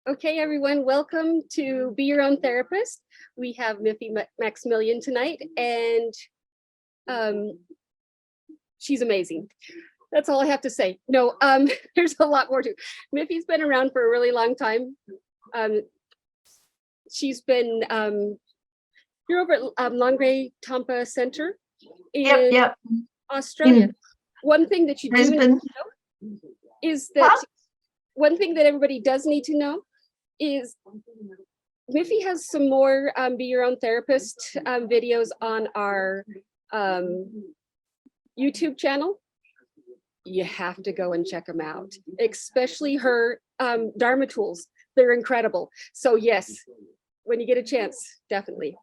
Okay, everyone, welcome to Be Your Own Therapist. We have Miffi Maxmillion tonight, and she's amazing. That's all I have to say. No, there's a lot more to. Miffi's been around for a really long time. She's been you're over at Langray Tampa Center in Australia. One thing that you do know is that one thing that everybody does need to know is Miffi has some more Be Your Own Therapist videos on our YouTube channel. You have to go and check them out, especially her Dharma tools. They're incredible. So yes, when you get a chance, definitely.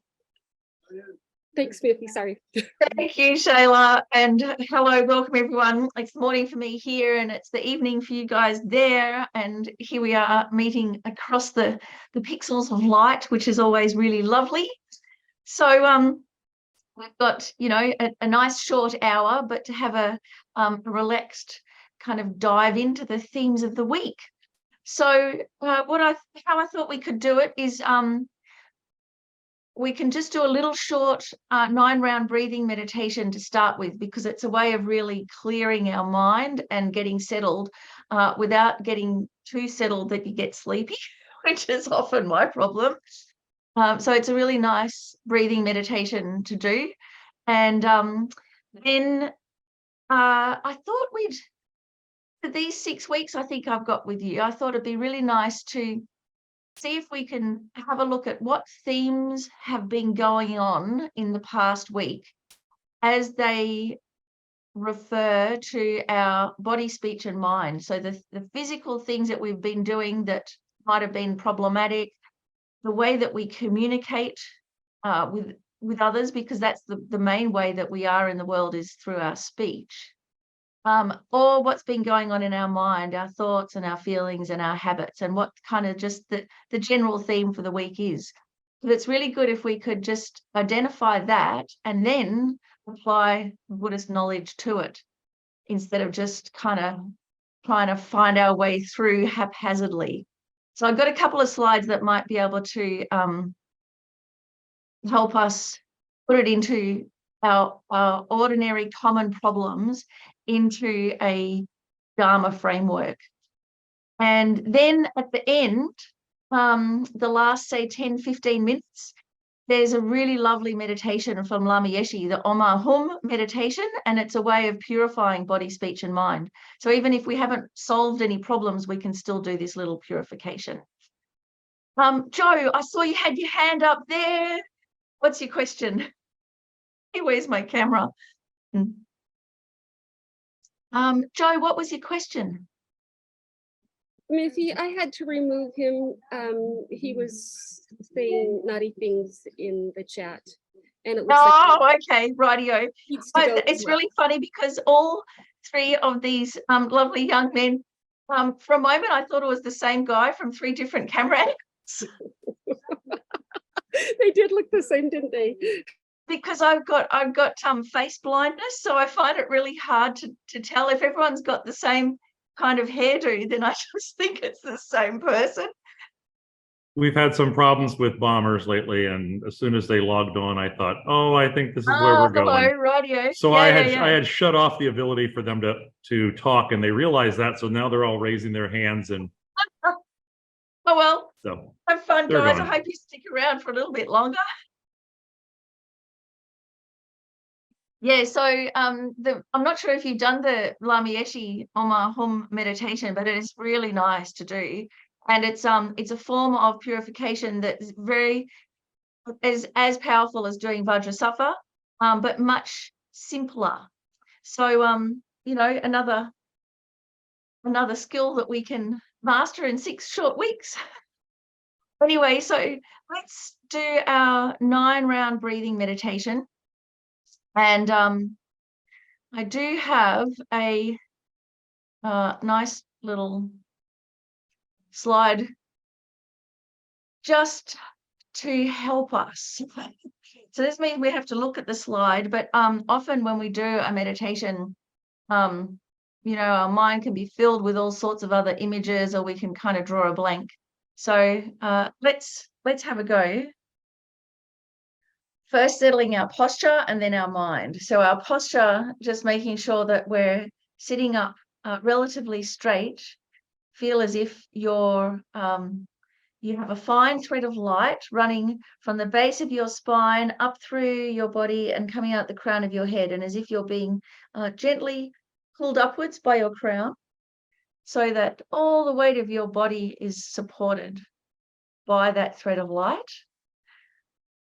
Thanks, Miffi. Sorry. Thank you, Shayla. And hello, welcome everyone. It's morning for me here and it's the evening for you guys there. And here we are meeting across the pixels of light, which is always really lovely. So we've got, you know, a nice short hour, but to have a relaxed kind of dive into the themes of the week. So how I thought we could do it is we can just do a little short 9-round breathing meditation to start with, because it's a way of really clearing our mind and getting settled without getting too settled that you get sleepy, which is often my problem. So it's a really nice breathing meditation to do. And then I thought for these 6 weeks I think I've got with you, I thought it'd be really nice to see if we can have a look at what themes have been going on in the past week as they refer to our body, speech, and mind. So the physical things that we've been doing that might have been problematic, the way that we communicate with others, because that's the main way that we are in the world is through our speech. Or what's been going on in our mind, our thoughts and our feelings and our habits, and what kind of just the general theme for the week is. But it's really good if we could just identify that and then apply Buddhist knowledge to it, instead of just kind of trying to find our way through haphazardly. So I've got a couple of slides that might be able to help us put it into our ordinary common problems into a Dharma framework. And then at the end, the last, say, 10, 15 minutes, there's a really lovely meditation from Lama Zopa, the Oma Hum meditation, and it's a way of purifying body, speech, and mind. So even if we haven't solved any problems, we can still do this little purification. Joe, I saw you had your hand up there. What's your question? Hey, where's my camera? Joe, what was your question? Miffi, I had to remove him. He was saying naughty things in the chat. And it looks okay, rightio. It's really funny because all three of these lovely young men, for a moment I thought it was the same guy from 3 different camera angles. They did look the same, didn't they? Because I've got face blindness, so I find it really hard to tell. If everyone's got the same kind of hairdo, then I just think it's the same person. We've had some problems with bombers lately, and as soon as they logged on, I thought, oh, I think this is where we're going. Hello, radio. So I had shut off the ability for them to talk, and they realized that, so now they're all raising their hands. And oh well, so have fun, guys. Gone. I hope you stick around for a little bit longer. Yeah, so I'm not sure if you've done the Lama Zopa Oma Hum meditation, but it is really nice to do. And it's a form of purification that's as powerful as doing Vajrasattva, but much simpler. So you know, another skill that we can master in 6 short weeks. Anyway, so let's do our 9-round breathing meditation. And I do have a nice little slide just to help us. So this means we have to look at the slide, but often when we do a meditation, you know, our mind can be filled with all sorts of other images, or we can kind of draw a blank. So let's have a go. First, settling our posture and then our mind. So our posture, just making sure that we're sitting up relatively straight. Feel as if you have a fine thread of light running from the base of your spine up through your body and coming out the crown of your head, and as if you're being gently pulled upwards by your crown, so that all the weight of your body is supported by that thread of light.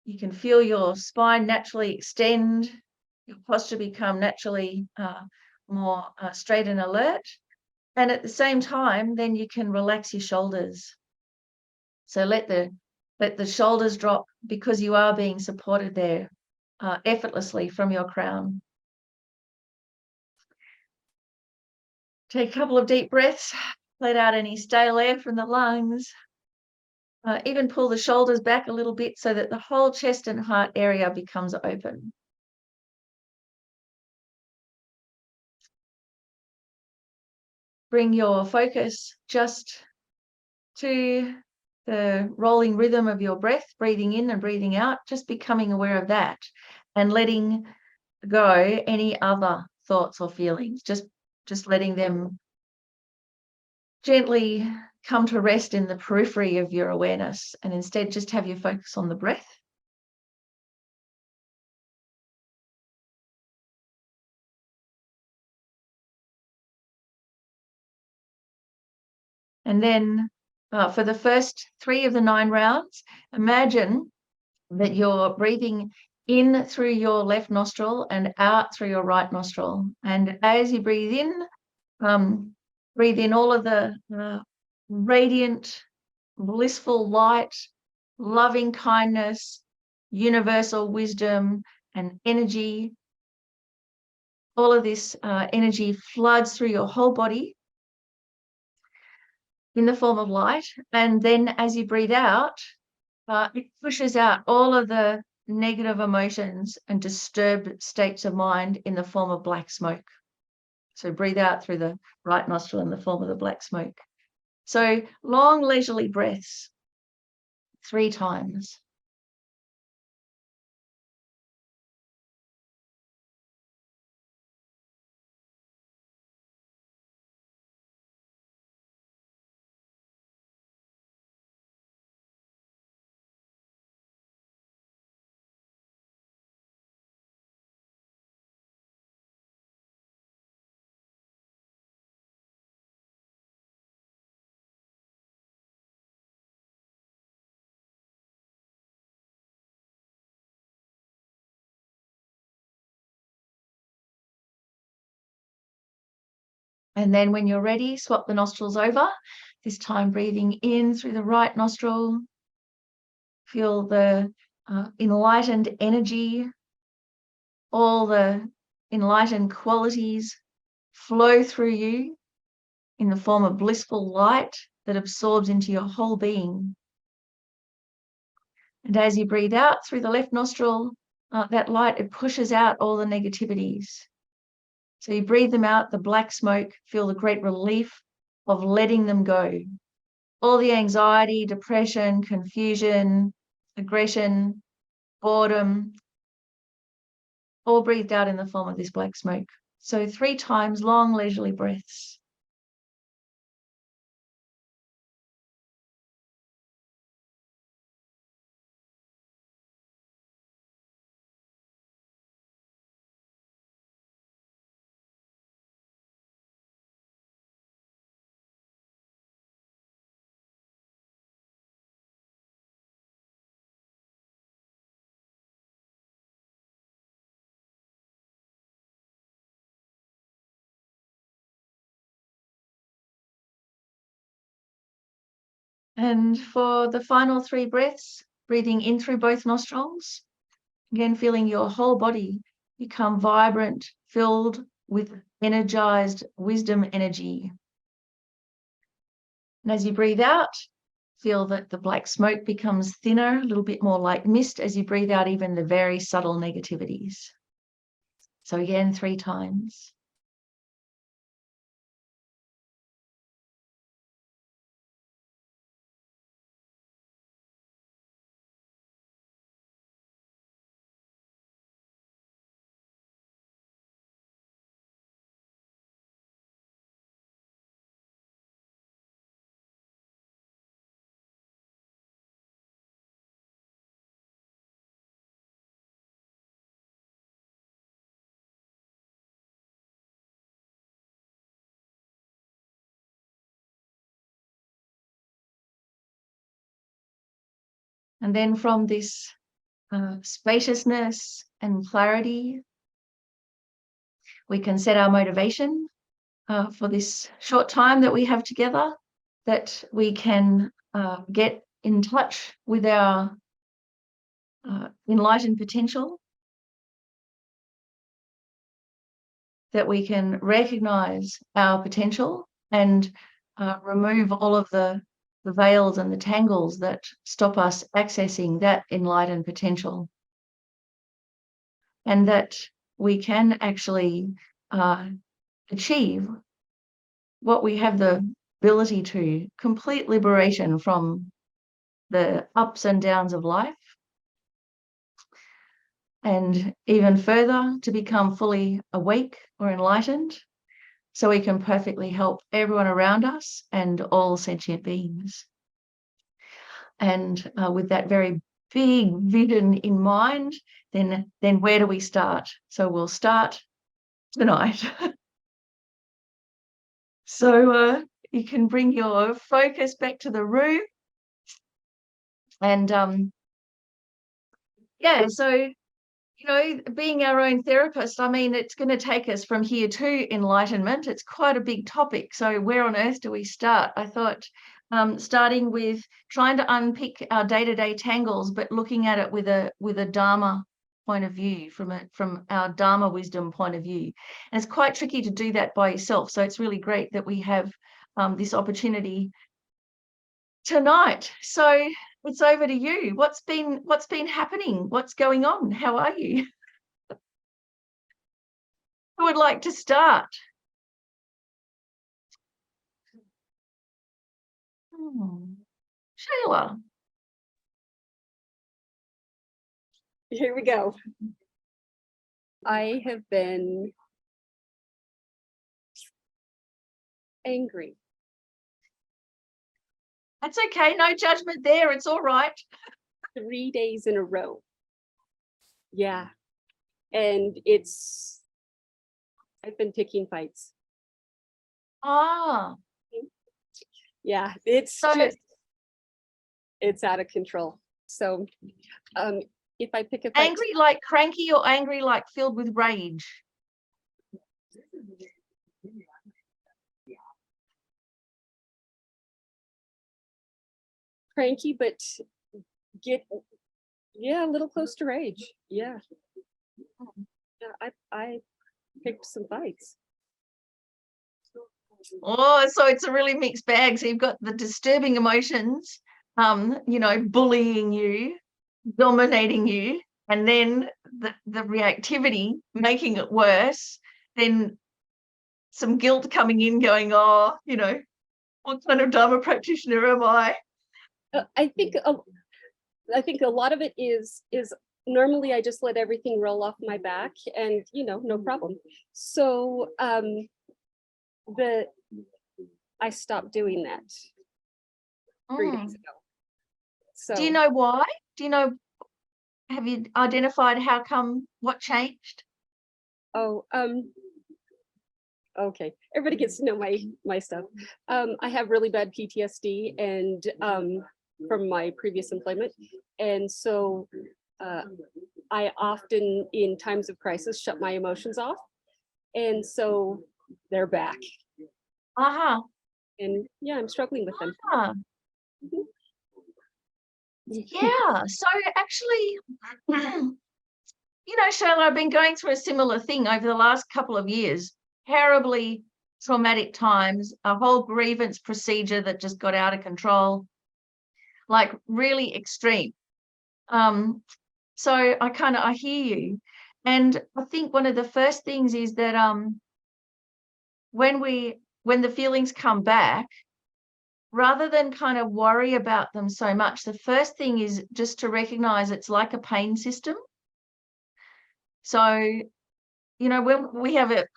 You can feel your spine naturally extend, your posture become naturally more straight and alert. And at the same time, then you can relax your shoulders. So let the shoulders drop, because you are being supported there effortlessly from your crown. Take a couple of deep breaths, let out any stale air from the lungs. Even pull the shoulders back a little bit so that the whole chest and heart area becomes open. Bring your focus just to the rolling rhythm of your breath, breathing in and breathing out, just becoming aware of that and letting go any other thoughts or feelings, just letting them gently come to rest in the periphery of your awareness, and instead just have your focus on the breath. And then for the first 3 of the 9 rounds, imagine that you're breathing in through your left nostril and out through your right nostril. And as you breathe in all of the radiant, blissful light, loving kindness, universal wisdom and energy. All of this energy floods through your whole body in the form of light. And then as you breathe out, it pushes out all of the negative emotions and disturbed states of mind in the form of black smoke. So breathe out through the right nostril in the form of the black smoke. So long, leisurely breaths, 3 times. And then when you're ready, swap the nostrils over, this time breathing in through the right nostril. Feel the enlightened energy, all the enlightened qualities flow through you in the form of blissful light that absorbs into your whole being. And as you breathe out through the left nostril, that light, it pushes out all the negativities. So you breathe them out, the black smoke, feel the great relief of letting them go. All the anxiety, depression, confusion, aggression, boredom, all breathed out in the form of this black smoke. So 3 times, long, leisurely breaths. And for the final 3 breaths, breathing in through both nostrils, again, feeling your whole body become vibrant, filled with energized wisdom energy. And as you breathe out, feel that the black smoke becomes thinner, a little bit more like mist as you breathe out even the very subtle negativities. So again, 3 times. And then from this spaciousness and clarity, we can set our motivation for this short time that we have together, that we can get in touch with our enlightened potential, that we can recognize our potential and remove all of the veils and the tangles that stop us accessing that enlightened potential. And that we can actually achieve what we have the ability to, complete liberation from the ups and downs of life, and even further, to become fully awake or enlightened, so we can perfectly help everyone around us and all sentient beings. And with that very big vision in mind, then where do we start? So we'll start tonight. So you can bring your focus back to the room. And yeah, so, you know, being our own therapist, I mean, it's going to take us from here to enlightenment. It's quite a big topic. So where on earth do we start? I thought starting with trying to unpick our day-to-day tangles, but looking at it with a Dharma point of view, from our Dharma wisdom point of view. And it's quite tricky to do that by yourself. So it's really great that we have this opportunity tonight. So it's over to you. What's been happening? What's going on? How are you? Who would like to start? Shayla. Here we go. I have been angry. That's okay. No judgment there. It's all right. 3 days in a row. Yeah. And I've been picking fights. Ah. Yeah, it's out of control. So if I pick a fight, angry like cranky, or angry like filled with rage? cranky, but a little close to rage. Yeah. I picked some fights. Oh, so it's a really mixed bag. So you've got the disturbing emotions, you know, bullying you, dominating you, and then the reactivity making it worse, then some guilt coming in going, oh, you know, what kind of Dharma practitioner am I? I think a lot of it is normally I just let everything roll off my back and, you know, no problem. So I stopped doing that 3 days ago. So do you know why? Have you identified how come, what changed? Oh, okay. Everybody gets to know my stuff. I have really bad PTSD and from my previous employment. And so I often in times of crisis shut my emotions off. And so they're back. Uh-huh. And yeah, I'm struggling with them. Uh-huh. Mhm. Yeah. So actually, you know, Shayla, I've been going through a similar thing over the last couple of years. Terribly traumatic times, a whole grievance procedure that just got out of control, like really extreme. So I hear you. And I think one of the first things is that when the feelings come back, rather than kind of worry about them so much, the first thing is just to recognize it's like a pain system. So, you know, when we have a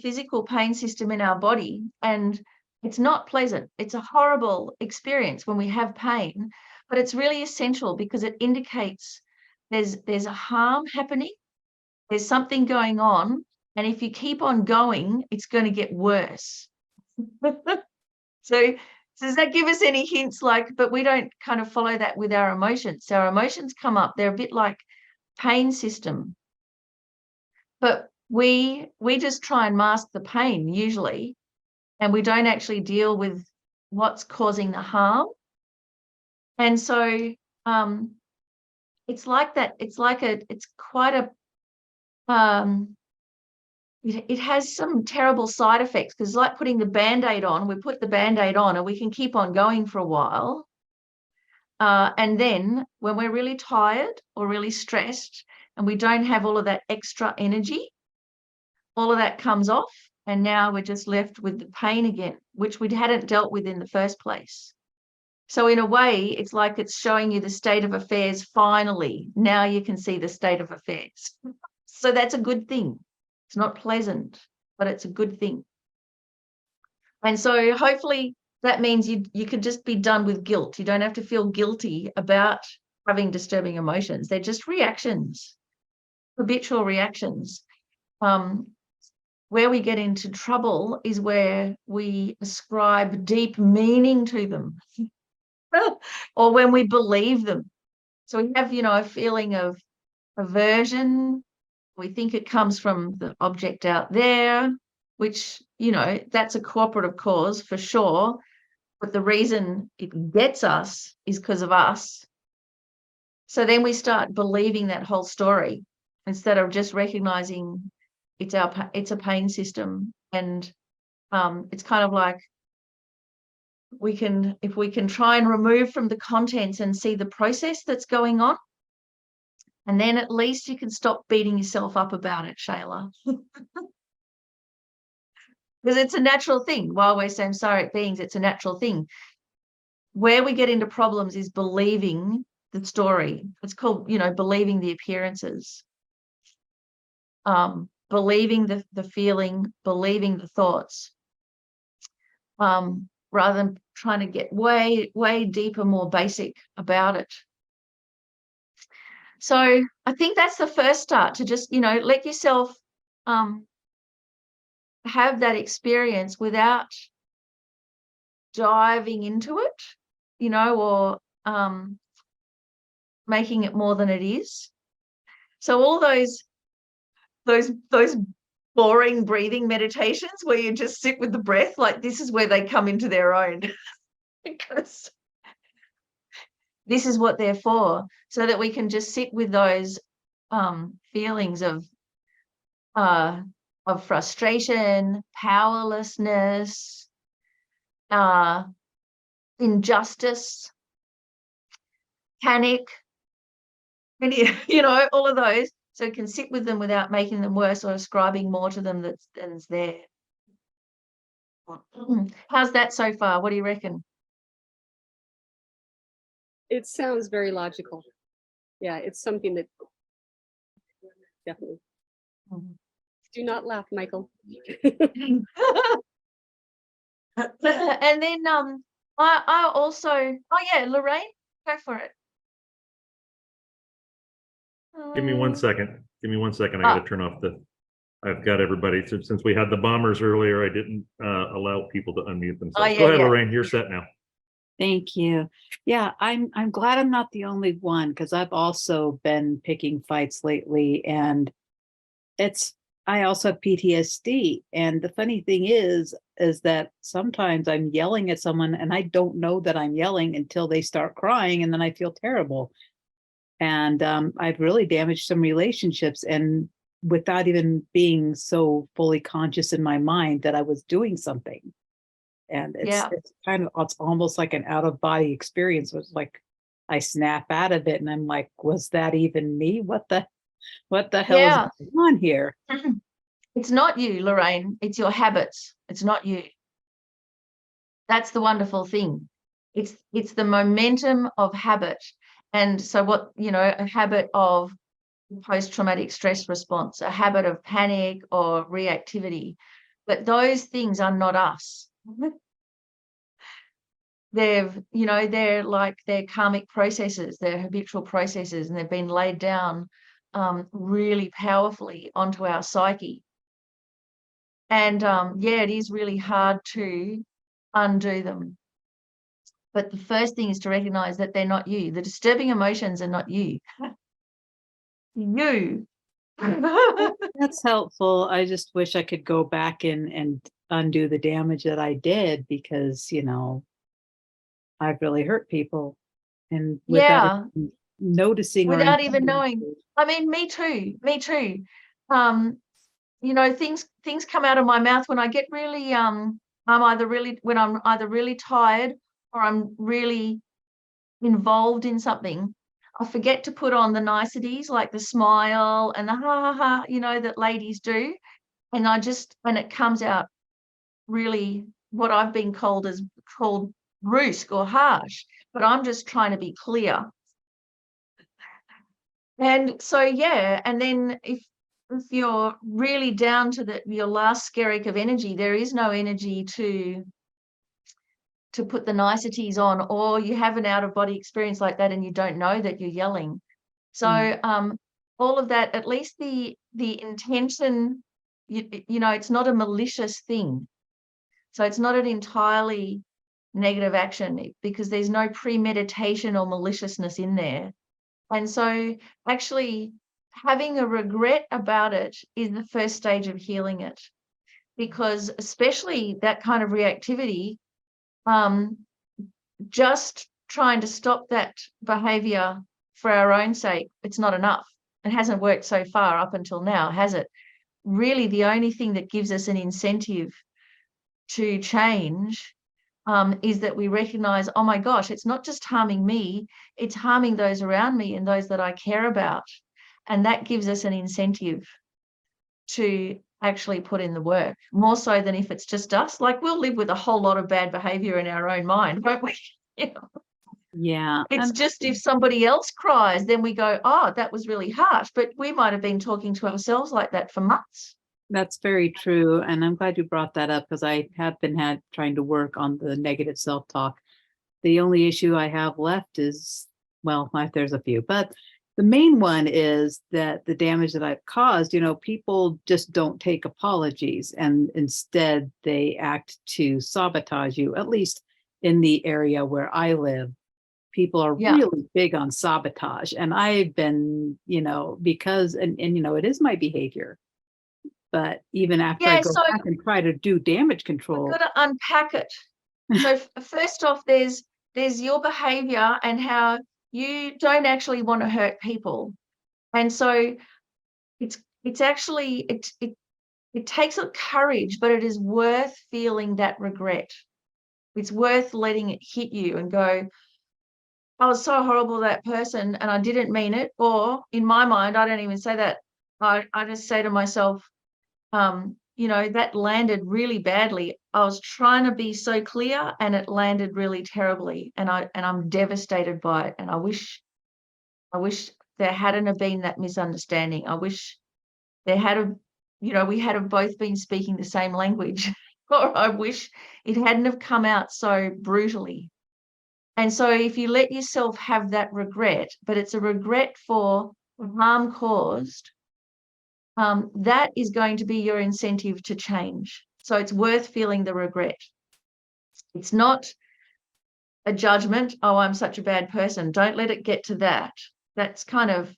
physical pain system in our body, and it's not pleasant, it's a horrible experience when we have pain, but it's really essential because it indicates there's a harm happening, there's something going on, and if you keep on going, it's going to get worse. So Does that give us any hints? But we don't kind of follow that with our emotions. So our emotions come up. They're a bit like pain system. But we just try and mask the pain usually, and we don't actually deal with what's causing the harm. And so it's like that. It's quite a it has some terrible side effects, because it's like putting the Band-Aid on. We put the Band-Aid on and we can keep on going for a while. And then when we're really tired or really stressed and we don't have all of that extra energy, all of that comes off, and now we're just left with the pain again, which we hadn't dealt with in the first place. So in a way, it's like it's showing you the state of affairs finally. Now you can see the state of affairs. So that's a good thing. It's not pleasant, but it's a good thing. And so hopefully that means you can just be done with guilt. You don't have to feel guilty about having disturbing emotions. They're just reactions, habitual reactions. Where we get into trouble is where we ascribe deep meaning to them or when we believe them. So we have, a feeling of aversion. We think it comes from the object out there, which, that's a cooperative cause for sure. But the reason it gets us is because of us. So then we start believing that whole story instead of just recognizing it's a pain system. And it's kind of like if we can try and remove from the contents and see the process that's going on, and then at least you can stop beating yourself up about it, Shayla. Because it's a natural thing. While we're samsaric beings, it's a natural thing. Where we get into problems is believing the story. It's called, believing the appearances. Believing the feeling, believing the thoughts. Rather than trying to get way, way deeper, more basic about it. So I think that's the first start, to just, let yourself have that experience without diving into it, or making it more than it is. So all those boring breathing meditations where you just sit with the breath, like this is where they come into their own. Because this is what they're for, so that we can just sit with those feelings of frustration, powerlessness, injustice, panic, all of those. So we can sit with them without making them worse or ascribing more to them than's there. How's that so far? What do you reckon? It sounds very logical. Yeah, it's something that definitely. Do not laugh, Michael. And then I also, Lorraine, go for it. Give me 1 second. I gotta turn off I've got everybody. Since we had the bombers earlier, I didn't allow people to unmute themselves. Go ahead, Lorraine, you're set now. Thank you. Yeah, I'm glad I'm not the only one, because I've also been picking fights lately, and I also have PTSD. And the funny thing is that sometimes I'm yelling at someone and I don't know that I'm yelling until they start crying, and then I feel terrible. And I've really damaged some relationships, and without even being so fully conscious in my mind that I was doing something. And it's almost like an out of body experience. It was like I snap out of it and I'm like, was that even me? What the hell is going on here? It's not you, Lorraine. It's your habits. It's not you. That's the wonderful thing. It's the momentum of habit. And so a habit of post-traumatic stress response, a habit of panic or reactivity. But those things are not us. They're like their karmic processes, their habitual processes, and they've been laid down really powerfully onto our psyche. And it is really hard to undo them. But the first thing is to recognize that they're not you. The disturbing emotions are not you. You. That's helpful. I just wish I could go back and undo the damage that I did, because, I've really hurt people, and without Yeah, even noticing or without even intending knowing. to. I mean, me too. Me too. Things come out of my mouth when I get really when I'm either really tired or I'm really involved in something. I forget to put on the niceties like the smile and the ha ha ha, that ladies do. And it comes out really what I've been called brusque or harsh, but I'm just trying to be clear. And so, yeah, and then if you're really down to your last skerrick of energy, there is no energy to put the niceties on, or you have an out-of-body experience like that and you don't know that you're yelling. So all of that, at least the intention, it's not a malicious thing. So it's not an entirely negative action, because there's no premeditation or maliciousness in there. And so actually having a regret about it is the first stage of healing it, because especially that kind of reactivity, just trying to stop that behavior for our own sake, it's not enough. It hasn't worked so far up until now, has it? Really, the only thing that gives us an incentive to change is that we recognize, oh my gosh, it's not just harming me, it's harming those around me and those that I care about. And that gives us an incentive to actually put in the work, more so than if it's just us. Like, we'll live with a whole lot of bad behavior in our own mind, won't we? Yeah. It's just if somebody else cries, then we go, oh, that was really harsh. But we might have been talking to ourselves like that for months. That's very true. And I'm glad you brought that up, because I have been trying to work on the negative self-talk. The only issue I have left is, well, there's a few, but the main one is that the damage that I've caused, people just don't take apologies, and instead they act to sabotage you. At least in the area where I live, people are really big on sabotage. And I've been, because, and it is my behavior. But even after I go back and try to do damage control, we've got to unpack it. So first off, there's your behavior and how you don't actually want to hurt people. And so it's actually, it takes a courage, but it is worth feeling that regret. It's worth letting it hit you and go, I was so horrible to that person and I didn't mean it. Or in my mind, I don't even say that. I just say to myself, that landed really badly. I was trying to be so clear and it landed really terribly. And I'm devastated by it. And I wish there hadn't have been that misunderstanding. I wish there had we had have both been speaking the same language. Or I wish it hadn't have come out so brutally. And so if you let yourself have that regret, but it's a regret for harm caused, that is going to be your incentive to change. So it's worth feeling the regret. It's not a judgment, oh, I'm such a bad person. Don't let it get to that. That's kind of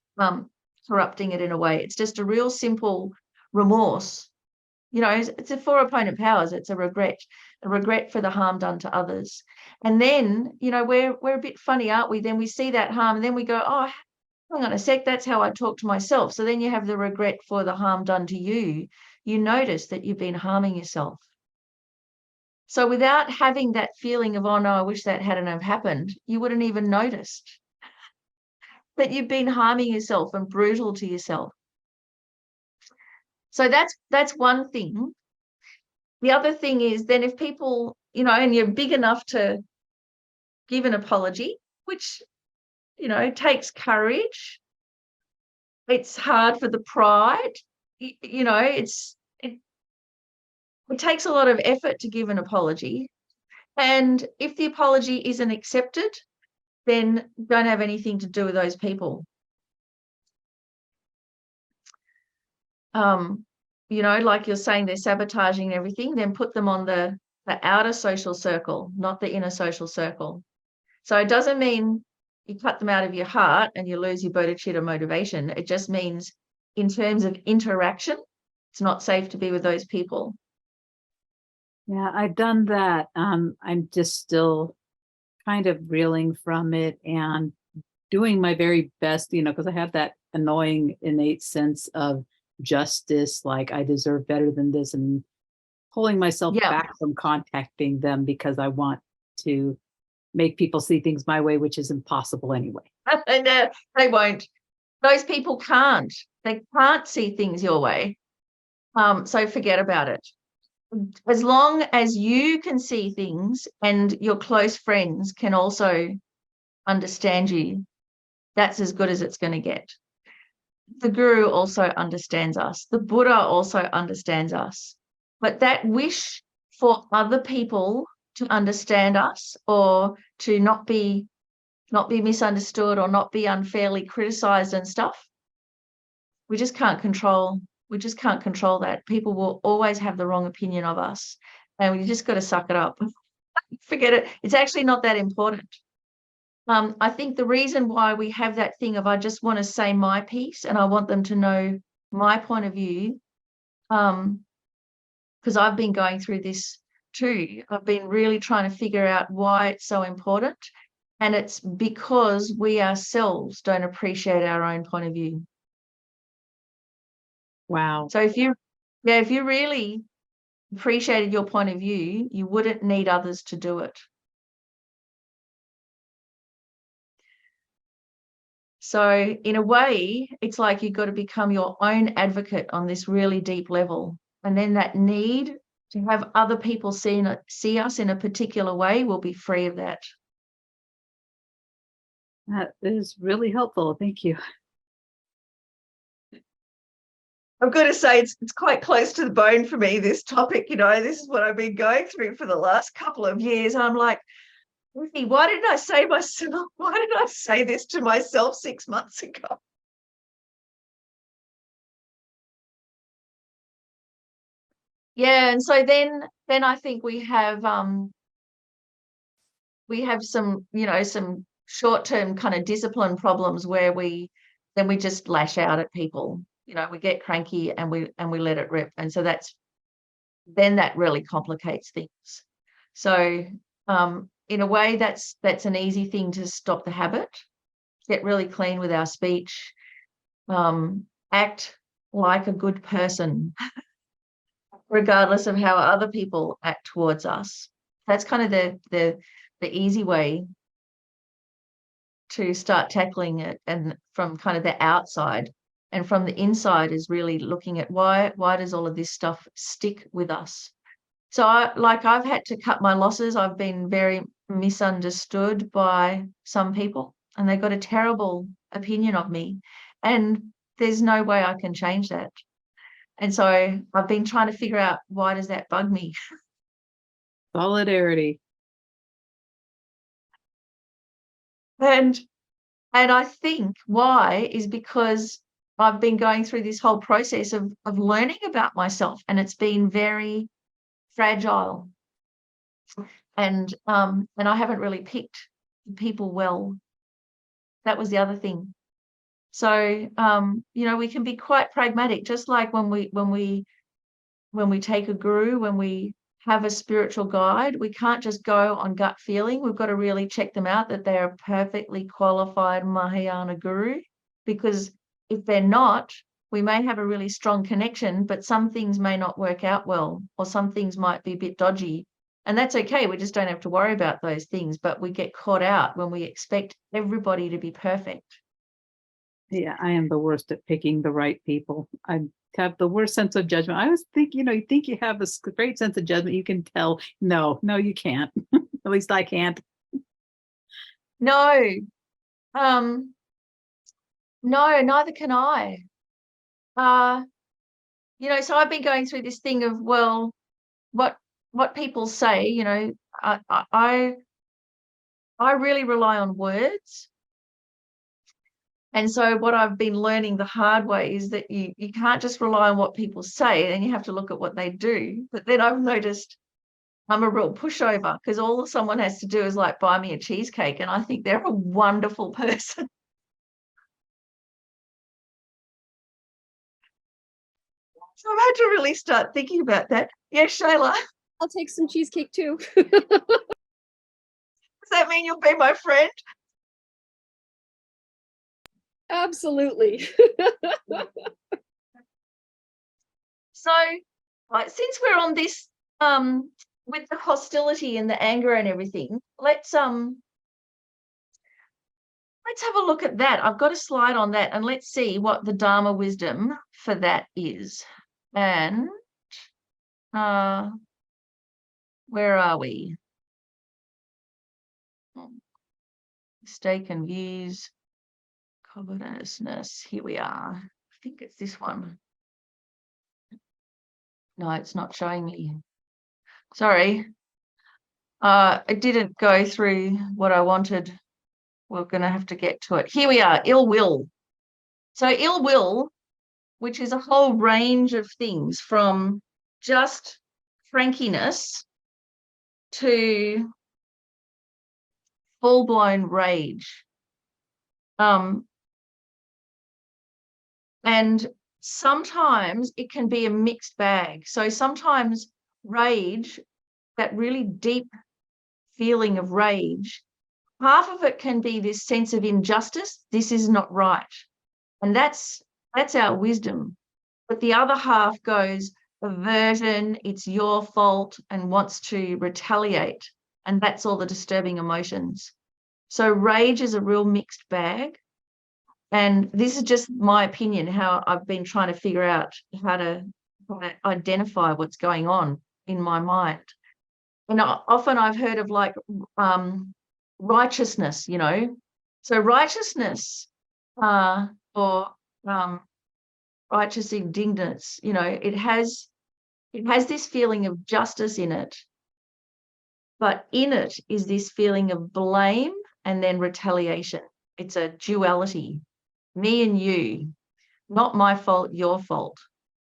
corrupting it in a way. It's just a real simple remorse. It's a for opponent powers. It's a regret for the harm done to others. And then, we're a bit funny, aren't we? Then we see that harm and then we go, oh, hang on a sec, that's how I talk to myself. So then you have the regret for the harm done to you. You notice that you've been harming yourself. So without having that feeling of, oh no, I wish that hadn't have happened, you wouldn't even noticed that you've been harming yourself and brutal to yourself. So that's one thing. The other thing is then if people, and you're big enough to give an apology, which takes courage. It's hard for the pride. It takes a lot of effort to give an apology. And if the apology isn't accepted, then don't have anything to do with those people. Like you're saying, they're sabotaging everything, then put them on the outer social circle, not the inner social circle. So it doesn't mean you cut them out of your heart and you lose your bodhicitta motivation. It just means in terms of interaction, it's not safe to be with those people. Yeah, I've done that. I'm just still kind of reeling from it and doing my very best, because I have that annoying innate sense of justice, like I deserve better than this, and pulling myself back from contacting them because I want to make people see things my way, which is impossible anyway. And they won't. Those people can't. They can't see things your way. So forget about it. As long as you can see things and your close friends can also understand you, that's as good as it's going to get. The Guru also understands us. The Buddha also understands us. But that wish for other people to understand us or to not be misunderstood or not be unfairly criticized and stuff, we just can't control. We just can't control that. People will always have the wrong opinion of us, and we just got to suck it up. Forget it. It's actually not that important. I think the reason why we have that thing of I just want to say my piece and I want them to know my point of view, because I've been going through this too. I've been really trying to figure out why it's so important, and it's because we ourselves don't appreciate our own point of view. Wow. So if you really appreciated your point of view, you wouldn't need others to do it. So in a way, it's like you've got to become your own advocate on this really deep level. And then that need to have other people see us in a particular way will be free of that. That is really helpful. Thank you. I've got to say it's quite close to the bone for me, this topic. This is what I've been going through for the last couple of years. I'm like, Miffi, why did I say this to myself 6 months ago? Yeah, and so then I think we have some, some short-term kind of discipline problems where we just lash out at people. We get cranky and we let it rip. And so that really complicates things. So in a way, that's an easy thing to stop the habit, get really clean with our speech, act like a good person, regardless of how other people act towards us. That's kind of the easy way to start tackling it, and from kind of the outside. And from the inside is really looking at why does all of this stuff stick with us? So I've had to cut my losses. I've been very misunderstood by some people, and they got a terrible opinion of me, and there's no way I can change that. And so I've been trying to figure out, why does that bug me? Solidarity. And I think why is because I've been going through this whole process of learning about myself, and it's been very fragile. And I haven't really picked people well. That was the other thing. So we can be quite pragmatic, just like when we take a guru, when we have a spiritual guide, we can't just go on gut feeling. We've got to really check them out, that they're a perfectly qualified Mahayana guru, because if they're not, we may have a really strong connection, but some things may not work out well, or some things might be a bit dodgy. And that's okay. We just don't have to worry about those things, but we get caught out when we expect everybody to be perfect. Yeah, I am the worst at picking the right people. I have the worst sense of judgment. I always think, you think you have a great sense of judgment. You can tell. No, you can't. At least I can't. No. No, neither can I. So I've been going through this thing of, well, what people say, I really rely on words. And so what I've been learning the hard way is that you can't just rely on what people say, and you have to look at what they do. But then I've noticed I'm a real pushover because all someone has to do is like buy me a cheesecake, and I think they're a wonderful person. So I've had to really start thinking about that. Yes, Shayla. I'll take some cheesecake too. Does that mean you'll be my friend? Absolutely. So, since we're on this with the hostility and the anger and everything, let's have a look at that. I've got a slide on that, and let's see what the Dharma wisdom for that is. And where are we? Mistaken views, cognitivness. Here we are. I think it's this one. No, it's not showing me. Sorry. It didn't go through what I wanted. We're going to have to get to it. Here we are, ill will. So ill will, which is a whole range of things from just crankiness to full-blown rage. And sometimes it can be a mixed bag. So sometimes rage, that really deep feeling of rage, half of it can be this sense of injustice. This is not right. And that's our wisdom. But the other half goes aversion, it's your fault, and wants to retaliate. And that's all the disturbing emotions. So rage is a real mixed bag. And this is just my opinion, how I've been trying to figure out how to identify what's going on in my mind. And often I've heard of like righteousness, you know. So righteousness or righteous indignance, you know, it has this feeling of justice in it, but in it is this feeling of blame and then retaliation. It's a duality. Me and you, not my fault, your fault.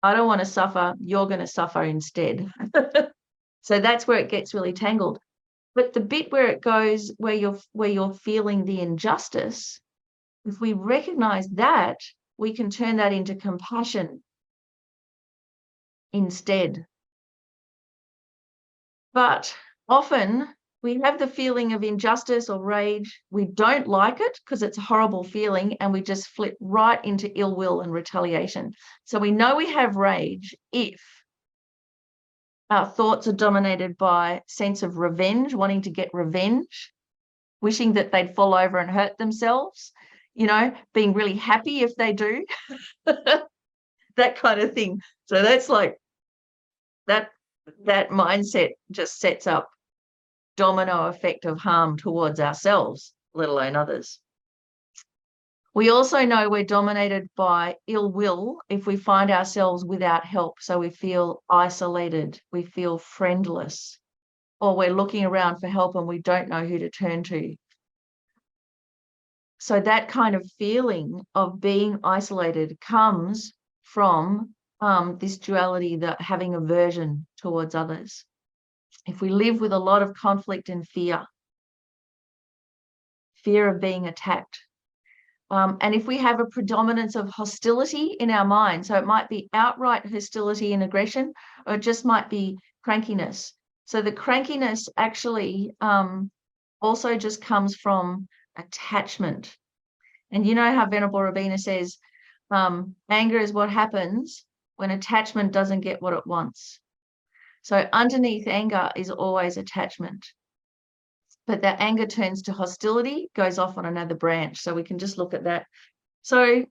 I don't want to suffer, you're going to suffer instead. So that's where it gets really tangled. But the bit where it goes, where you're feeling the injustice, if we recognize that, we can turn that into compassion instead. But often we have the feeling of injustice or rage. We don't like it because it's a horrible feeling, and we just flip right into ill will and retaliation. So we know we have rage if our thoughts are dominated by sense of revenge, wanting to get revenge, wishing that they'd fall over and hurt themselves, you know, being really happy if they do, that kind of thing. So that's like that mindset just sets up domino effect of harm towards ourselves, let alone others. We also know we're dominated by ill will if we find ourselves without help. So we feel isolated, we feel friendless, or we're looking around for help and we don't know who to turn to. So that kind of feeling of being isolated comes from this duality, that having aversion towards others. If we live with a lot of conflict and fear of being attacked, and if we have a predominance of hostility in our mind, so it might be outright hostility and aggression, or it just might be crankiness. So the crankiness actually also just comes from attachment. And you know how Venerable Rabina says, anger is what happens when attachment doesn't get what it wants. So underneath anger is always attachment. But that anger turns to hostility, goes off on another branch. So we can just look at that. So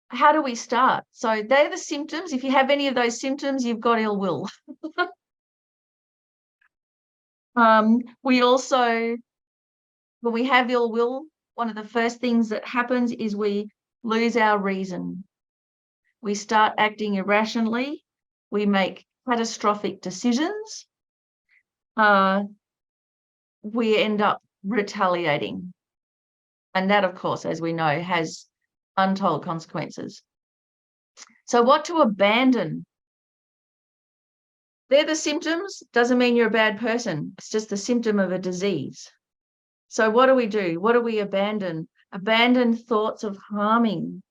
how do we start? So they're the symptoms. If you have any of those symptoms, you've got ill will. We also, when we have ill will, one of the first things that happens is we lose our reason. We start acting irrationally. We make catastrophic decisions. We end up retaliating. And that, of course, as we know, has untold consequences. So what to abandon? They're the symptoms. Doesn't mean you're a bad person. It's just the symptom of a disease. So what do? What do we abandon? Abandon thoughts of harming.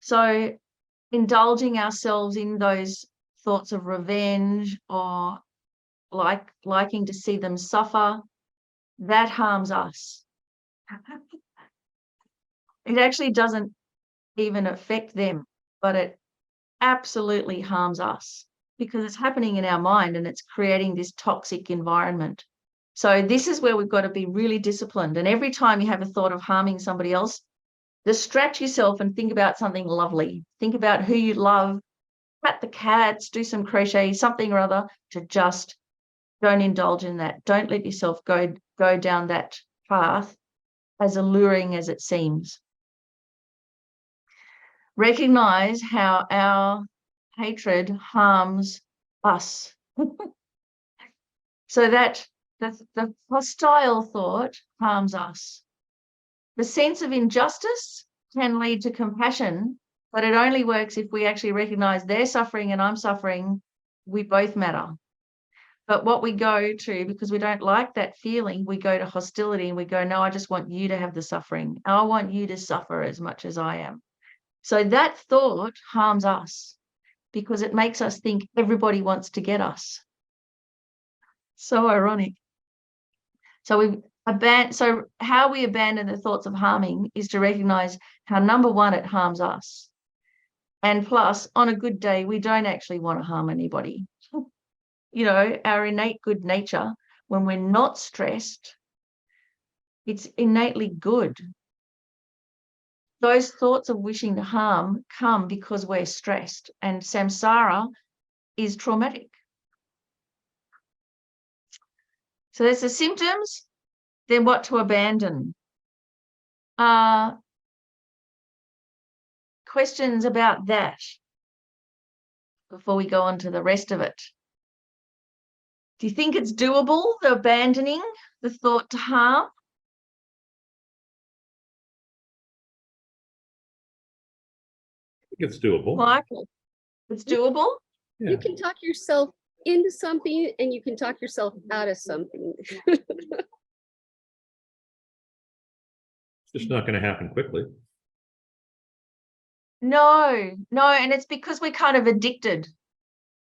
So indulging ourselves in those thoughts of revenge or liking to see them suffer, that harms us. It actually doesn't even affect them, but it absolutely harms us because it's happening in our mind and it's creating this toxic environment. So this is where we've got to be really disciplined. And every time you have a thought of harming somebody else, distract yourself and think about something lovely. Think about who you love, pat the cats, do some crochet, something or other, to just don't indulge in that. Don't let yourself go down that path, as alluring as it seems. Recognize how our hatred harms us. So that the hostile thought harms us. The sense of injustice can lead to compassion, but it only works if we actually recognize they're suffering and I'm suffering. We both matter. But what we go to, because we don't like that feeling, we go to hostility and we go, no, I just want you to have the suffering. I want you to suffer as much as I am. So that thought harms us because it makes us think everybody wants to get us. So ironic. So how we abandon the thoughts of harming is to recognize how, number one, it harms us. And plus, on a good day, we don't actually want to harm anybody. You know, our innate good nature, when we're not stressed, it's innately good. Those thoughts of wishing to harm come because we're stressed, and samsara is traumatic. So there's the symptoms. Then what to abandon? Questions about that before we go on to the rest of it. Do you think it's doable, the abandoning the thought to harm? I think it's doable. Michael, it's doable? Yeah. You can talk yourself into something and you can talk yourself out of something. It's just not going to happen quickly. No, and it's because we're kind of addicted.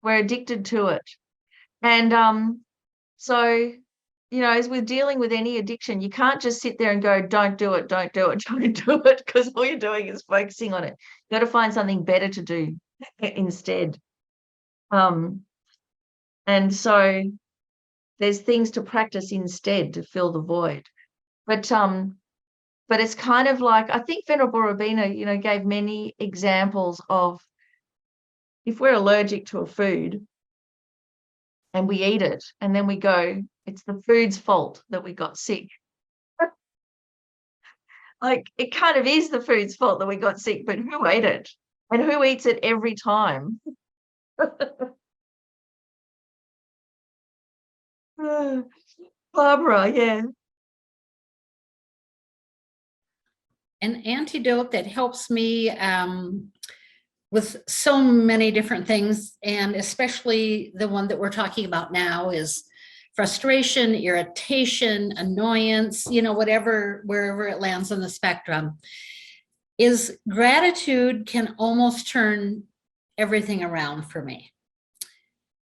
We're addicted to it. And so, you know, as we're dealing with any addiction, you can't just sit there and go, don't do it, don't do it, don't do it, because all you're doing is focusing on it. You've got to find something better to do instead. And so there's things to practice instead to fill the void. But it's kind of like, I think Venerable Robina, you know, gave many examples of if we're allergic to a food and we eat it and then we go, it's the food's fault that we got sick. Like, it kind of is the food's fault that we got sick, but who ate it? And who eats it every time? Barbara, yeah. An antidote that helps me with so many different things, and especially the one that we're talking about now, is frustration, irritation, annoyance, you know, whatever, wherever it lands on the spectrum, is gratitude can almost turn everything around for me.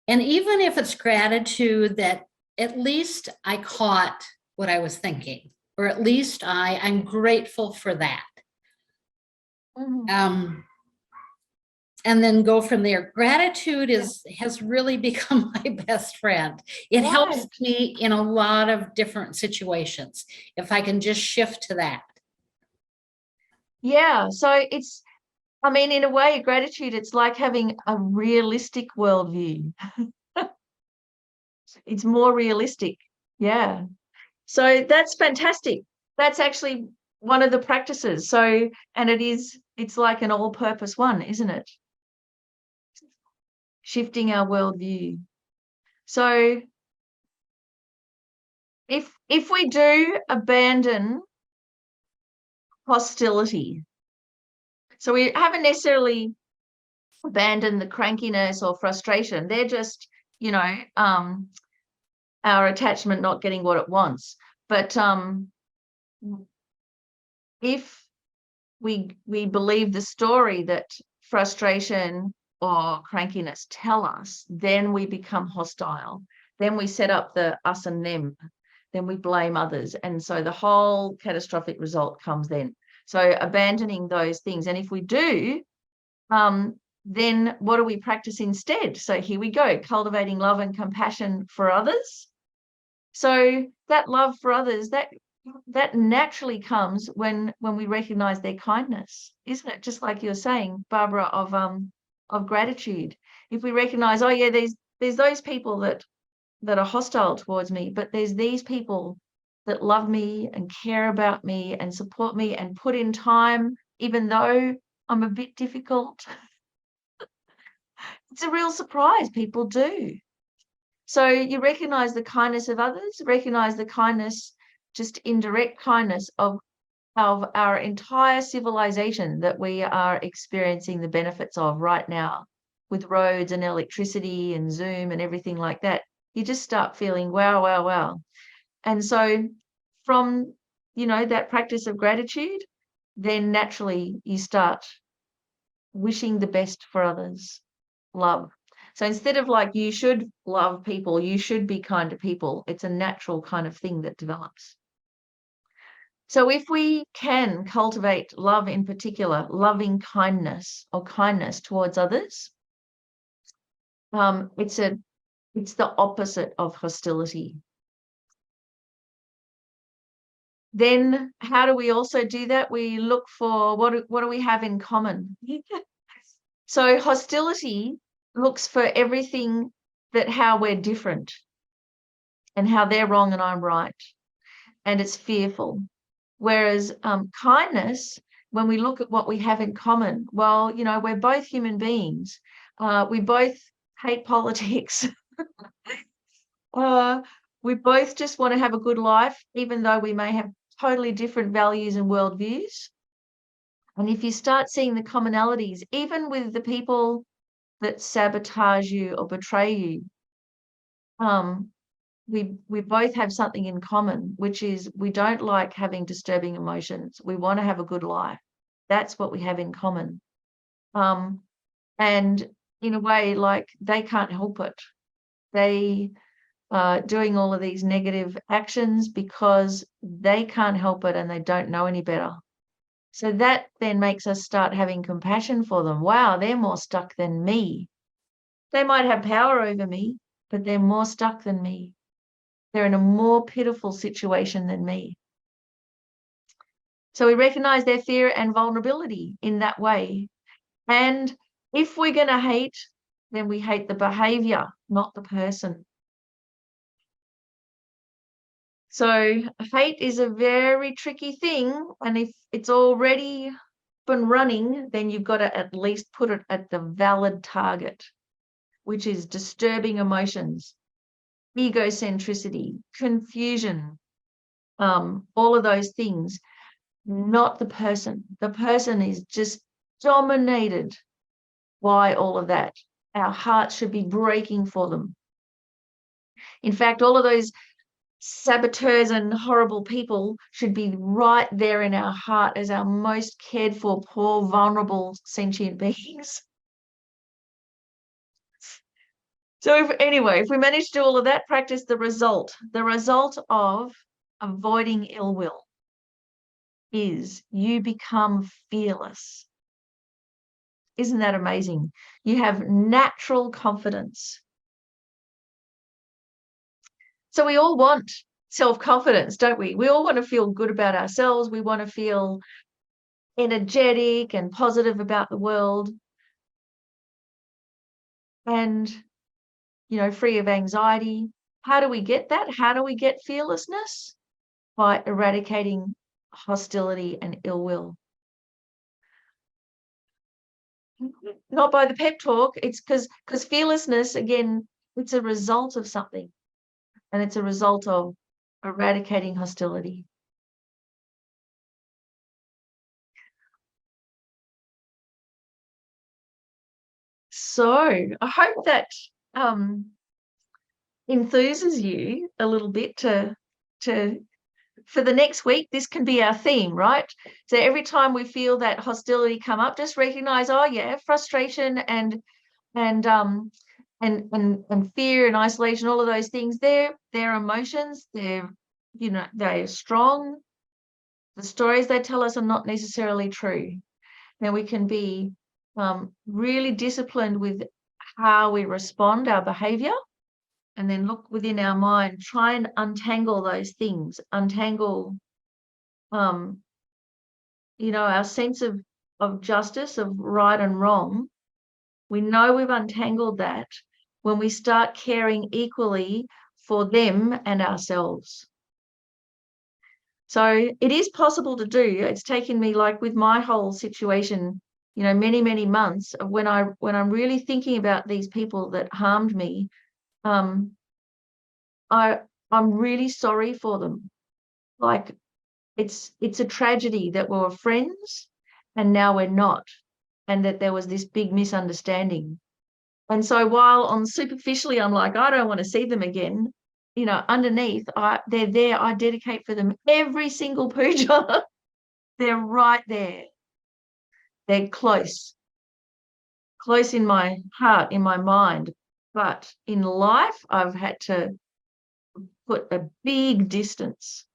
And even if it's gratitude that at least I caught what I was thinking, or at least I'm grateful for that. Mm-hmm. And then go from there. Gratitude has really become my best friend. It helps me in a lot of different situations, if I can just shift to that. Yeah, so it's, I mean, in a way, gratitude, it's like having a realistic worldview. It's more realistic. Yeah. So that's fantastic. That's actually one of the practices. So, and it's like an all-purpose one, isn't it? Shifting our worldview. So if we do abandon hostility, so we haven't necessarily abandoned the crankiness or frustration, they're just our attachment not getting what it wants. But if we believe the story that frustration or crankiness tell us, then we become hostile. Then we set up the us and them. Then we blame others. And so the whole catastrophic result comes then. So abandoning those things. And if we do, then what do we practice instead? So here we go, cultivating love and compassion for others. So that love for others, that naturally comes when we recognize their kindness, isn't it? Just like you're saying, Barbara, of gratitude. If we recognize, oh yeah, there's those people that are hostile towards me, but there's these people that love me and care about me and support me and put in time, even though I'm a bit difficult. It's a real surprise. People do. So you recognize the kindness of others, recognize the kindness, just indirect kindness of our entire civilization that we are experiencing the benefits of right now with roads and electricity and Zoom and everything like that. You just start feeling, wow, wow, wow. And so from, that practice of gratitude, then naturally you start wishing the best for others, love. So instead of like, you should love people, you should be kind to people, it's a natural kind of thing that develops. So if we can cultivate love, in particular, loving kindness or kindness towards others, it's the opposite of hostility. Then how do we also do that? We look for what do we have in common? So hostility looks for everything that how we're different and how they're wrong and I'm right. And it's fearful. Whereas kindness, when we look at what we have in common, well, we're both human beings. We both hate politics. We both just want to have a good life, even though we may have totally different values and worldviews. And if you start seeing the commonalities, even with the people that sabotage you or betray you, we both have something in common, which is we don't like having disturbing emotions. We want to have a good life. That's what we have in common. And in a way, like, they can't help it. They are doing all of these negative actions because they can't help it and they don't know any better. So that then makes us start having compassion for them. Wow, they're more stuck than me. They might have power over me, but they're more stuck than me. They're in a more pitiful situation than me. So we recognize their fear and vulnerability in that way. And if we're going to hate, then we hate the behavior, not the person. So hate is a very tricky thing. And if it's already been running, then you've got to at least put it at the valid target, which is disturbing emotions, egocentricity, confusion, all of those things, not the person. The person is just dominated by all of that. Our hearts should be breaking for them. In fact, all of those saboteurs and horrible people should be right there in our heart as our most cared for, poor, vulnerable, sentient beings. So if we manage to do all of that, practice the result of avoiding ill will is you become fearless. Isn't that amazing? You have natural confidence. So we all want self-confidence, don't we? We all want to feel good about ourselves. We want to feel energetic and positive about the world. And, free of anxiety. How do we get that? How do we get fearlessness? By eradicating hostility and ill will. Not by the pep talk. It's because fearlessness, again, it's a result of something. And it's a result of eradicating hostility. So I hope that enthuses you a little bit to for the next week, this can be our theme, right? So every time we feel that hostility come up, just recognize, oh yeah, frustration and fear and isolation, all of those things, they're emotions, they're strong. The stories they tell us are not necessarily true. Now we can be really disciplined with how we respond, our behavior, and then look within our mind, try and untangle those things, untangle our sense of justice, of right and wrong. We know we've untangled that when we start caring equally for them and ourselves. So it is possible to do. It's taken me, like with my whole situation, many, many months of when I'm really thinking about these people that harmed me. I'm really sorry for them. Like it's a tragedy that we were friends and now we're not, and that there was this big misunderstanding. And so while on superficially I'm like, I don't want to see them again, underneath, they're there. I dedicate for them every single puja. They're right there. They're close in my heart, in my mind. But in life, I've had to put a big distance.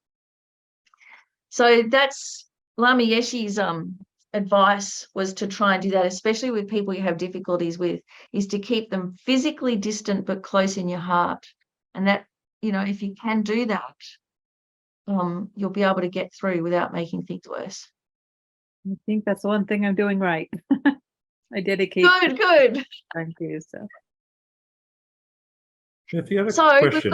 So that's Lama Yeshe's advice, was to try and do that, especially with people you have difficulties with, is to keep them physically distant but close in your heart. And that, if you can do that, you'll be able to get through without making things worse. I think that's one thing I'm doing right. I dedicate. Good. Thank you. So. If you have a So question.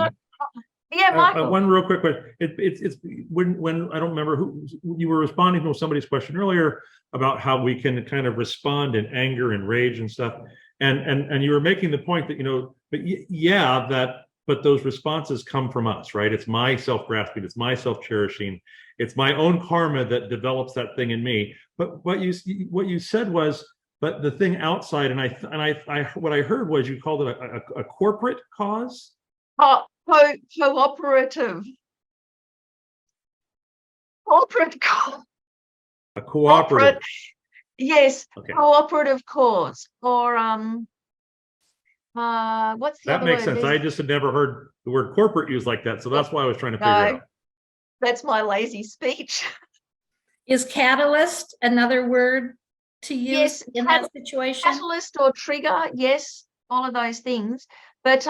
Michael. One real quick question. It's when I don't remember who you were responding to somebody's question earlier about how we can kind of respond in anger and rage and stuff, and you were making the point that but those responses come from us, right? It's my self-grasping, it's my self-cherishing, it's my own karma that develops that thing in me. But what you said was, but the thing outside, and I what I heard was you called it a corporate cause. Cooperative. Corporate cause. A cooperative. Yes, okay. Cooperative cause, or what's the that other makes word? sense. I just had never heard the word corporate used like that, so that's why I was trying to figure out. That's my lazy speech. Is catalyst another word to use in that situation? Catalyst or trigger, yes, all of those things. But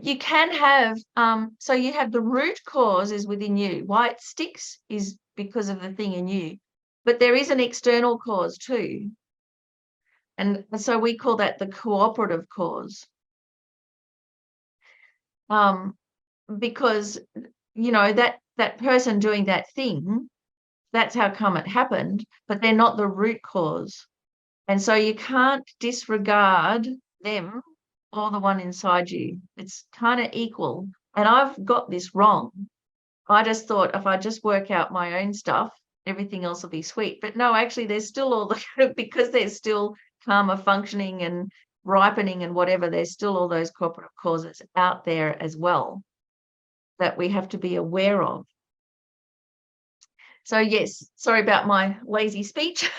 you can have, so you have the root cause is within you. Why it sticks is because of the thing in you. But there is an external cause too. And so we call that the cooperative cause. Because, that person doing that thing, that's how come it happened, but they're not the root cause. And so you can't disregard them or the one inside you. It's kind of equal. And I've got this wrong. I just thought if I just work out my own stuff, everything else will be sweet. But no, actually, there's still all the, because there's still karma functioning and ripening and whatever, there's still all those corporate causes out there as well that we have to be aware of. So yes, sorry about my lazy speech.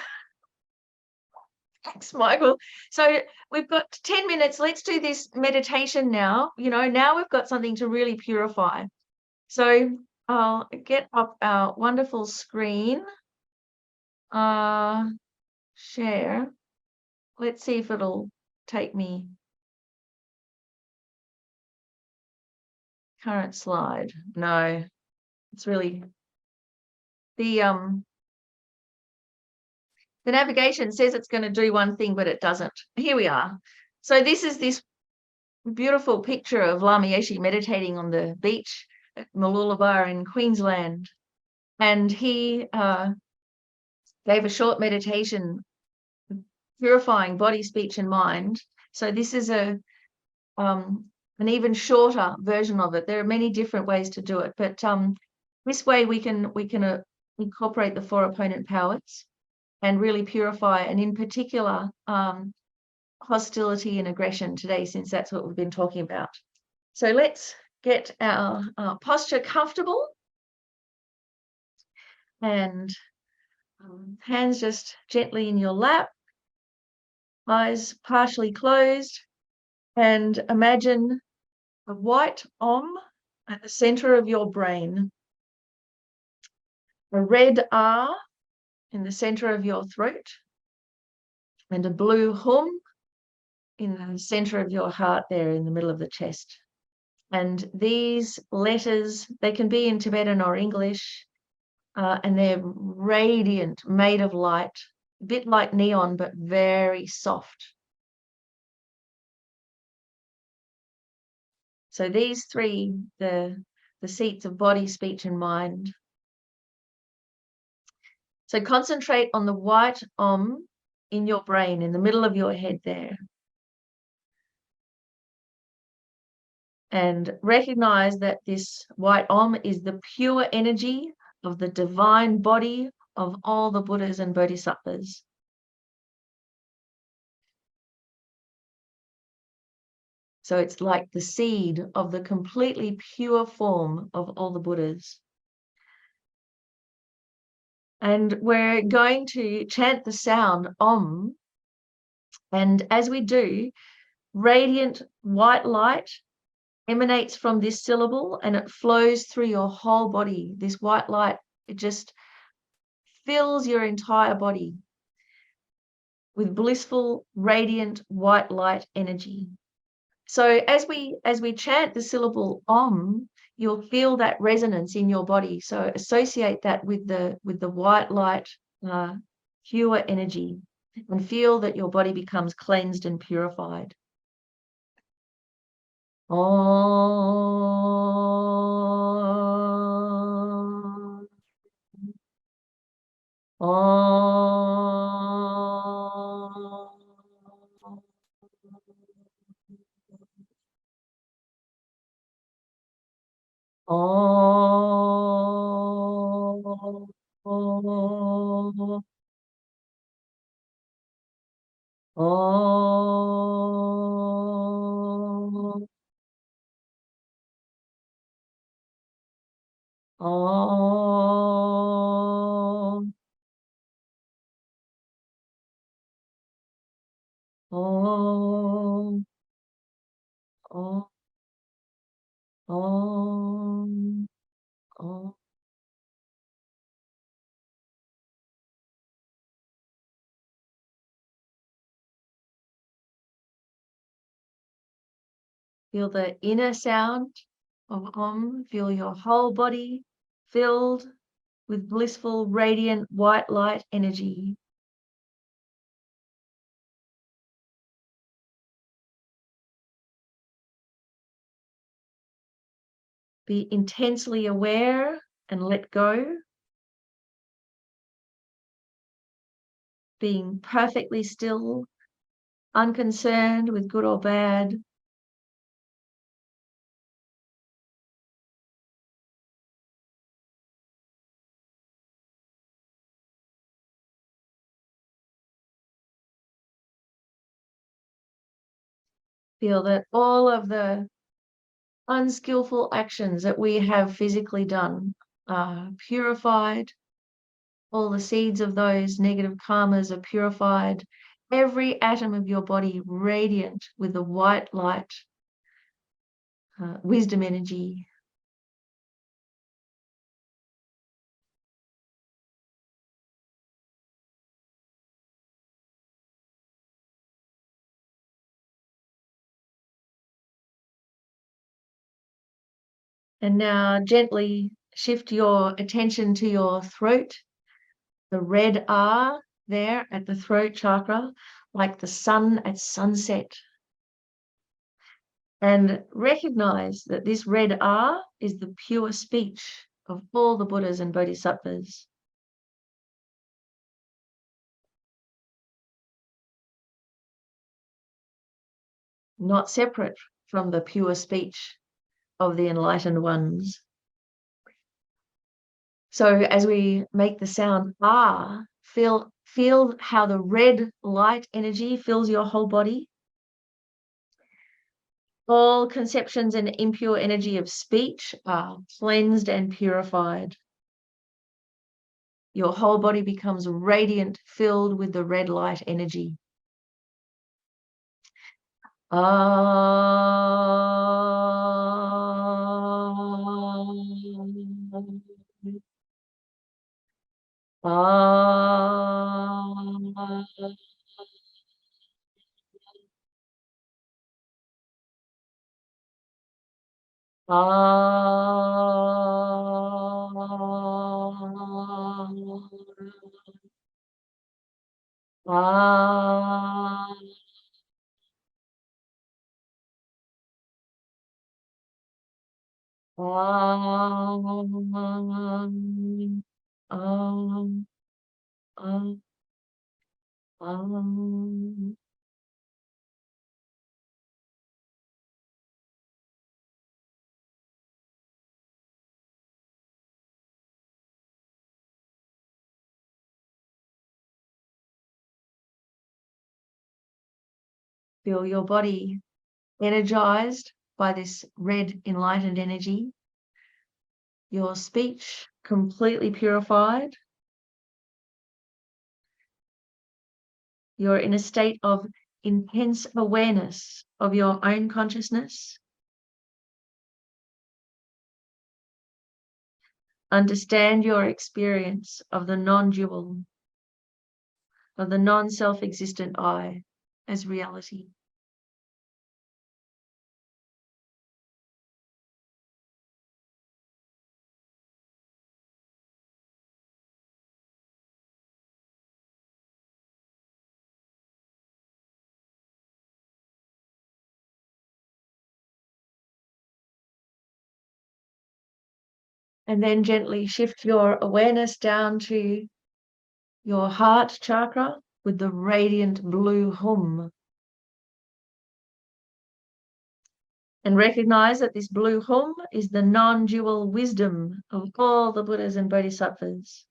Thanks, Michael. So we've got 10 minutes. Let's do this meditation now. Now we've got something to really purify. So I'll get up our wonderful screen. Share. Let's see if it'll take me. Current slide. No, it's really the navigation says it's going to do one thing, but it doesn't. Here we are. So this is this beautiful picture of Lama Yeshe meditating on the beach at Mooloolaba in Queensland. And he gave a short meditation purifying body, speech, and mind. So this is an even shorter version of it. There are many different ways to do it, but this way we can incorporate the 4 opponent powers and really purify, and in particular, hostility and aggression today, since that's what we've been talking about. So let's get our posture comfortable, and hands just gently in your lap, eyes partially closed, and imagine a white Om at the center of your brain, a red R in the center of your throat, and a blue Hum in the center of your heart there in the middle of the chest. And these letters, they can be in Tibetan or English, and they're radiant, made of light, a bit like neon, but very soft. So these three, the seats of body, speech, and mind. So concentrate on the white Om in your brain, in the middle of your head there. And recognize that this white Om is the pure energy of the divine body of all the Buddhas and Bodhisattvas. So it's like the seed of the completely pure form of all the Buddhas. And we're going to chant the sound Om. And as we do, radiant white light emanates from this syllable, and it flows through your whole body. This white light, it just fills your entire body with blissful, radiant white light energy. So as we chant the syllable Om, you'll feel that resonance in your body. So associate that with the white light, pure energy, and feel that your body becomes cleansed and purified. Om. Om. Om. Om. Om. Om. Om. Om. Om. Om. Feel the inner sound of Om. Feel your whole body filled with blissful, radiant, white light energy. Be intensely aware and let go. Being perfectly still, unconcerned with good or bad. Feel that all of the unskillful actions that we have physically done are purified. All the seeds of those negative karmas are purified. Every atom of your body radiant with the white light, wisdom energy. And now gently shift your attention to your throat, the red R there at the throat chakra, like the sun at sunset. And recognize that this red R is the pure speech of all the Buddhas and Bodhisattvas. Not separate from the pure speech of the enlightened ones. So as we make the sound Ah, feel how the red light energy fills your whole body. All conceptions and impure energy of speech are cleansed and purified. Your whole body becomes radiant, filled with the red light energy. Feel your body energized by this red enlightened energy. Your speech completely purified. You're in a state of intense awareness of your own consciousness. Understand your experience of the non-dual, of the non-self-existent I as reality. And then gently shift your awareness down to your heart chakra with the radiant blue hum. And recognize that this blue hum is the non-dual wisdom of all the Buddhas and Bodhisattvas.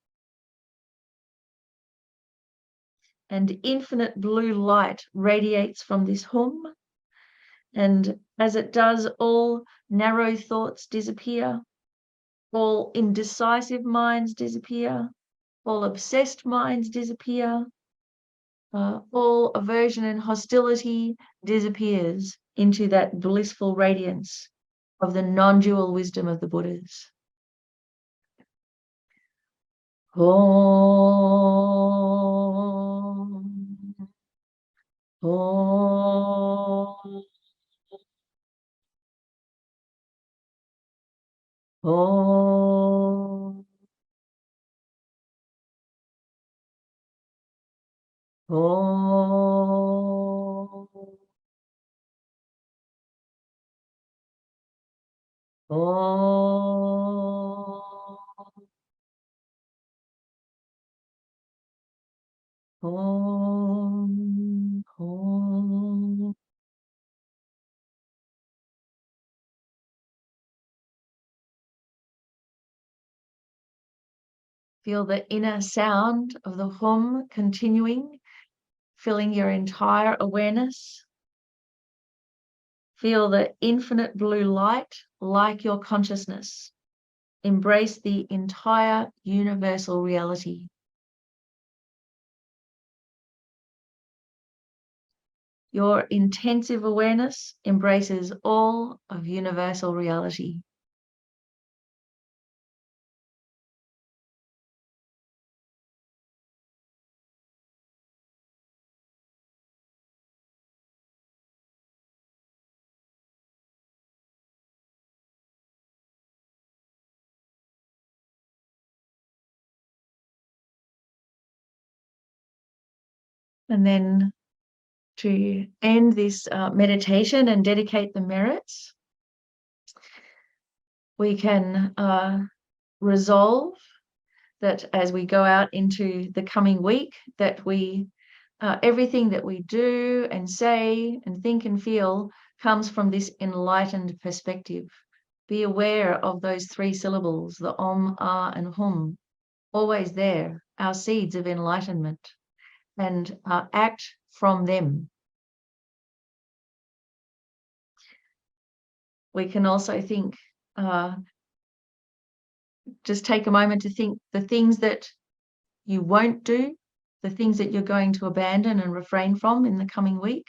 And infinite blue light radiates from this hum. And as it does, all narrow thoughts disappear, all indecisive minds disappear, all obsessed minds disappear, all aversion and hostility disappears into that blissful radiance of the non-dual wisdom of the Buddhas. Om. Om. Om. Om. Om. Om. Feel the inner sound of the hum continuing, filling your entire awareness. Feel the infinite blue light like your consciousness. Embrace the entire universal reality. Your intensive awareness embraces all of universal reality. And then to end this meditation and dedicate the merits, we can resolve that as we go out into the coming week, that we everything that we do and say and think and feel comes from this enlightened perspective. Be aware of those three syllables, the Om, Ah, and Hum, always there, our seeds of enlightenment, and act from them. we can also think, just take a moment to think the things that you won't do, the things that you're going to abandon and refrain from in the coming week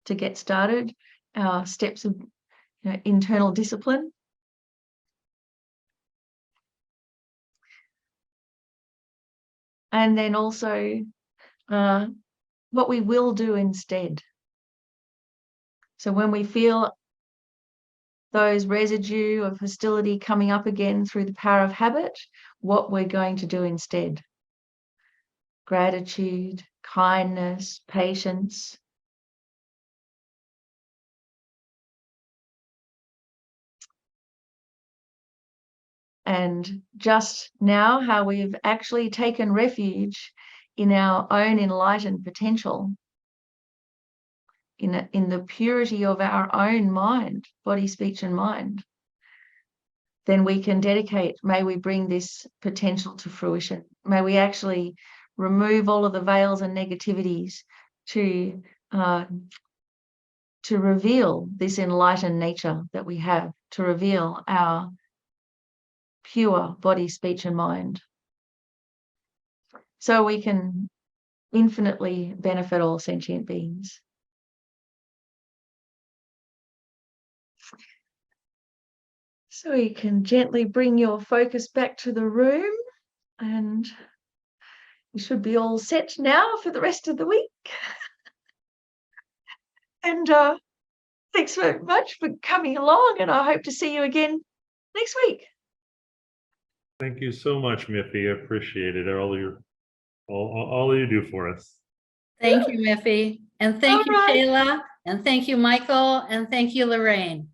to get started, our steps of internal discipline. And then also what we will do instead. So when we feel those residue of hostility coming up again through the power of habit, what we're going to do instead. Gratitude, kindness, patience. And just now, how we've actually taken refuge in our own enlightened potential, in the purity of our own mind, body, speech, and mind. Then we can dedicate, may we bring this potential to fruition. May we actually remove all of the veils and negativities to reveal this enlightened nature that we have, to reveal our pure body, speech, and mind. So we can infinitely benefit all sentient beings. So you can gently bring your focus back to the room, and you should be all set now for the rest of the week. And thanks so much for coming along, and I hope to see you again next week. Thank you so much, Miffi. I appreciate it. All you do for us. Thank you, Miffi. And thank you, All right. Shayla. And thank you, Michael. And thank you, Lorraine.